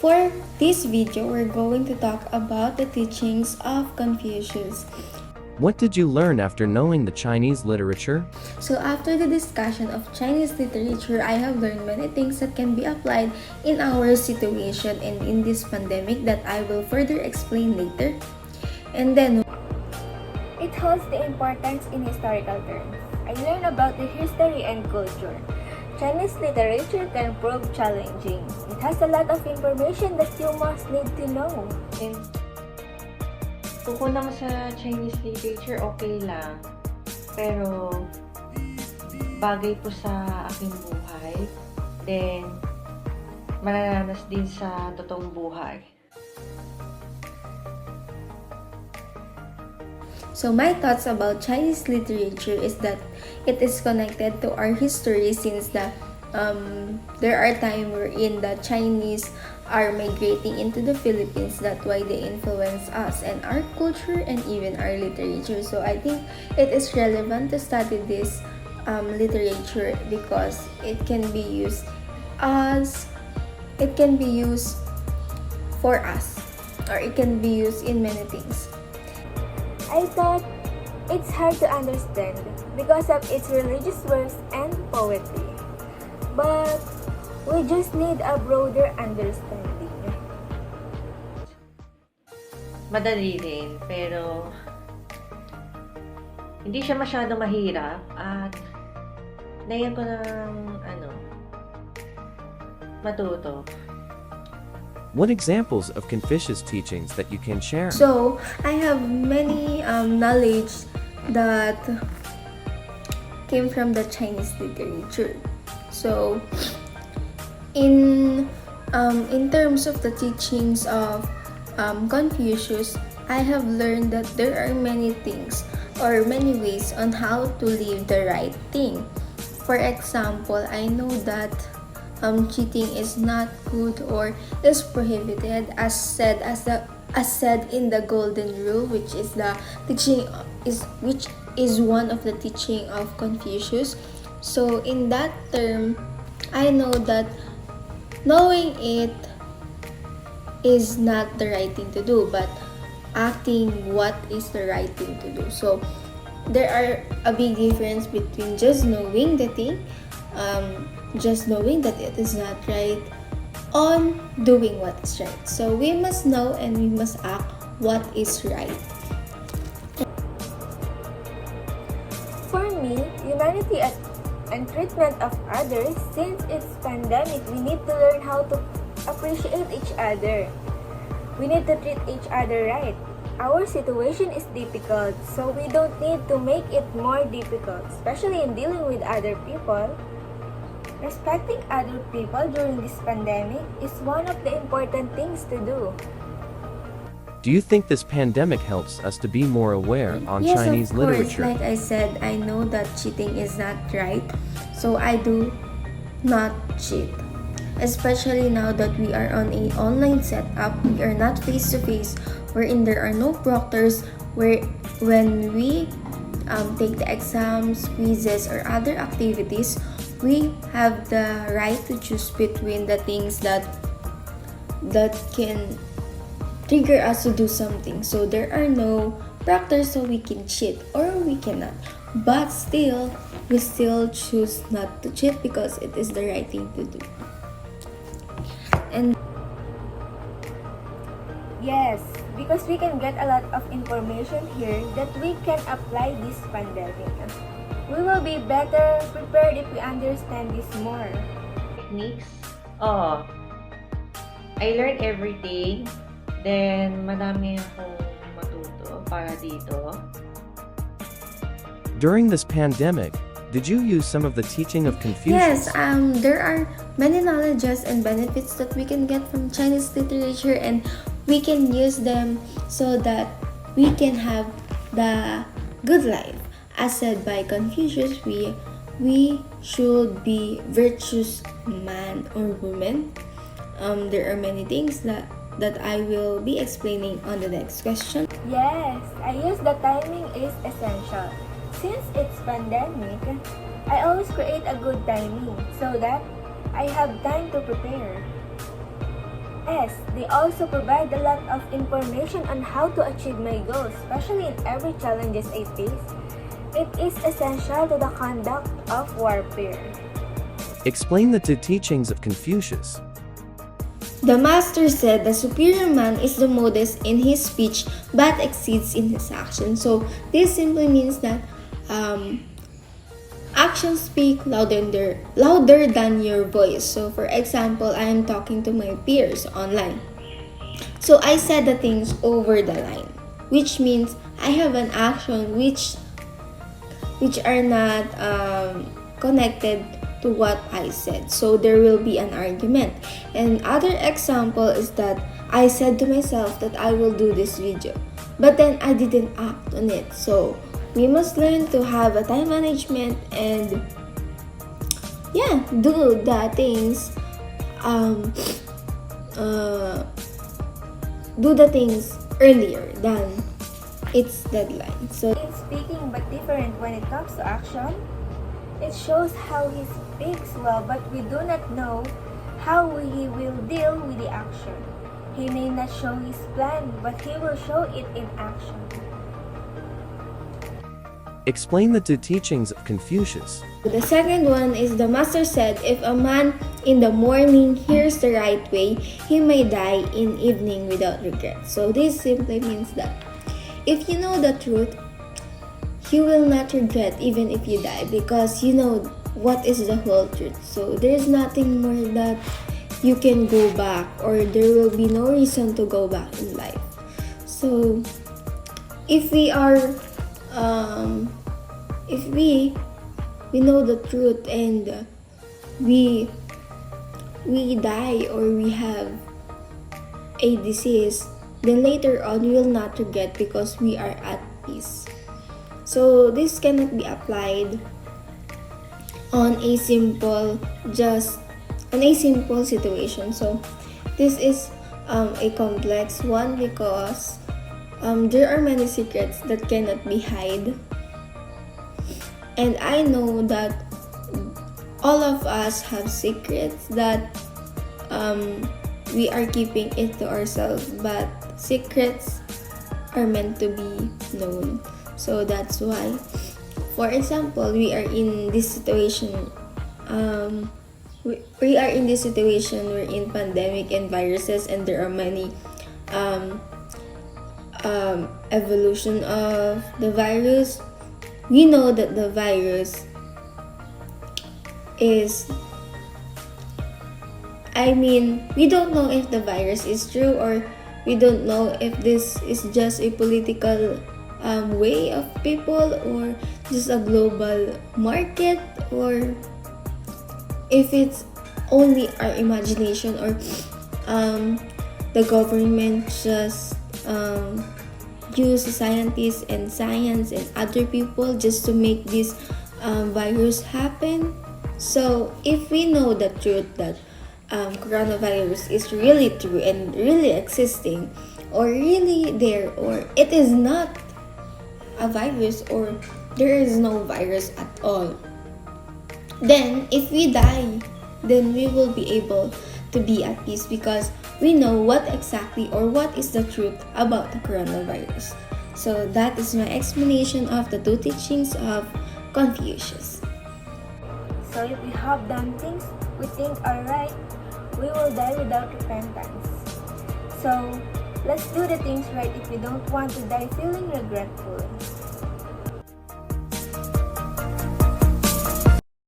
For this video, we're going to talk about the teachings of Confucius. What did you learn after knowing the Chinese literature? So after the discussion of Chinese literature, I have learned many things that can be applied in our situation and in this pandemic that I will further explain later. And then, it holds the importance in historical terms. I learned about the history and culture. Chinese literature can prove challenging. It has a lot of information that you must need to know. Tungkol naman sa Chinese literature, okay lang. Pero, bagay po sa aking buhay. Then, mararanas din sa totoong buhay. so my thoughts about Chinese literature is that it is connected to our history since there are times wherein the Chinese are migrating into the Philippines. That's why they influence us and our culture and even our literature. So I think it is relevant to study this literature because it can be used for us, or it can be used in many things. I thought it's hard to understand because of its religious verse and poetry. But we just need a broader understanding. Madali rin, pero hindi siya masyado mahirap at nayan ko ng matuto. What examples of Confucius teachings that you can share? So I have many knowledge that came from the Chinese literature. So in terms of the teachings of Confucius, I have learned that there are many things or many ways on how to live the right thing. For example, I know that cheating is not good or is prohibited, as said in the Golden Rule, which is one of the teaching of Confucius. So in that term, I know that knowing it is not the right thing to do, but acting what is the right thing to do. So there are a big difference between just knowing the thing, just knowing that it is not right, on doing what is right. So we must know and we must act what is right. For me, humanity and treatment of others, since it's pandemic, we need to learn how to appreciate each other. We need to treat each other right. Our situation is difficult, so we don't need to make it more difficult, especially in dealing with other people. Respecting other people during this pandemic is one of the important things to do. Do you think this pandemic helps us to be more aware on Yes, Chinese of course. literature? Like I said, I know that cheating is not right, so I do not cheat. Especially now that we are on an online setup, we are not face to face, wherein there are no proctors. When we take the exams, quizzes, or other activities, we have the right to choose between the things that can trigger us to do something. So there are no proctors, so we can cheat or we cannot. But still, we still choose not to cheat because it is the right thing to do. And Yes, because we can get a lot of information here that we can apply this pandemic. We will be better prepared if we understand this more. Techniques? I learn everything. Then, madami akong matuto para dito. During this pandemic, did you use some of the teaching of yes, Confucius? there are many knowledges and benefits that we can get from Chinese literature, and we can use them so that we can have the good life. As said by Confucius, we should be virtuous man or woman. There are many things that I will be explaining on the next question. Yes, I use the timing is essential. Since it's pandemic, I always create a good timing so that I have time to prepare. S. They also provide a lot of information on how to achieve my goals, especially in every challenges I face. It is essential to the conduct of warfare. Explain the two teachings of Confucius. The master said the superior man is the modest in his speech but exceeds in his action. So this simply means that actions speak louder than your voice. So for example, I am talking to my peers online. So I said the things over the line, which means I have an action which are not connected to what I said. So there will be an argument. And other example is that I said to myself that I will do this video, but then I didn't act on it. So we must learn to have a time management and do the things earlier than its deadline. So It's speaking but different when it comes to action. It shows how he speaks well, but we do not know how he will deal with the action. He may not show his plan, but he will show it in action. Explain the two teachings of Confucius. the second one is the master said, if a man in the morning hears the right way, he may die in evening without regret. So this simply means that if you know the truth, you will not regret even if you die, because you know what is the whole truth. So there's nothing more that you can go back, or there will be no reason to go back in life. So if we are if we know the truth and we die or we have a disease, then later on we will not regret because we are at peace. So this cannot be applied on a simple situation. So this is a complex one because there are many secrets that cannot be hid. And I know that all of us have secrets that we are keeping it to ourselves, but secrets are meant to be known. So that's why, for example, we are in this situation. We are in this situation. We're in pandemic and viruses, and there are many evolution of the virus. We know that the virus is, we don't know if the virus is true, or we don't know if this is just a political way of people, or just a global market, or if it's only our imagination, or the government just use scientists and science and other people just to make this virus happen. So if we know the truth that coronavirus is really true and really existing, or really there, or it is not a virus, or there is no virus at all, then if we die, then we will be able to be at peace because we know what exactly or what is the truth about the coronavirus. So that is my explanation of the two teachings of Confucius. So if we have done things we think are right, we will die without repentance. So let's do the things right if we don't want to die feeling regretful.